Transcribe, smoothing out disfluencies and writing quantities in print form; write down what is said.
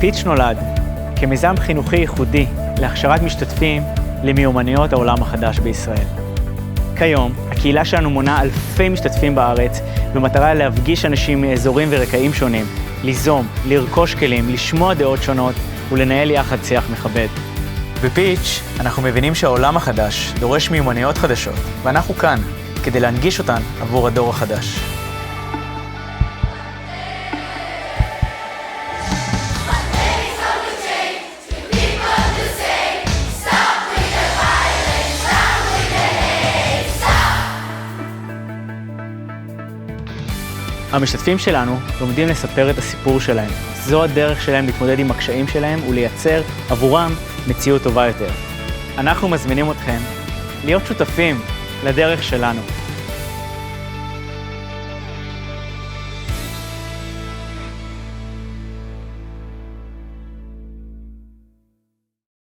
פיץ' נולד כמיזם חינוכי ייחודי להכשרת משתתפים למיומנויות העולם החדש בישראל. כיום, הקהילה שלנו מונה אלפי משתתפים בארץ, במטרה להפגיש אנשים מאזורים ורקעים שונים, ליזום, לרכוש כלים, לשמוע דעות שונות ולנהל יחד שיח מכבד. בפיץ' אנחנו מבינים שהעולם החדש דורש מיומנויות חדשות, ואנחנו כאן כדי להנגיש אותן עבור הדור החדש. המשתתפים שלנו לומדים לספר את הסיפור שלהם. זו הדרך שלהם להתמודד עם הקשיים שלהם ולייצר עבורם מציאות טובה יותר. אנחנו מזמינים אתכם להיות שותפים לדרך שלנו.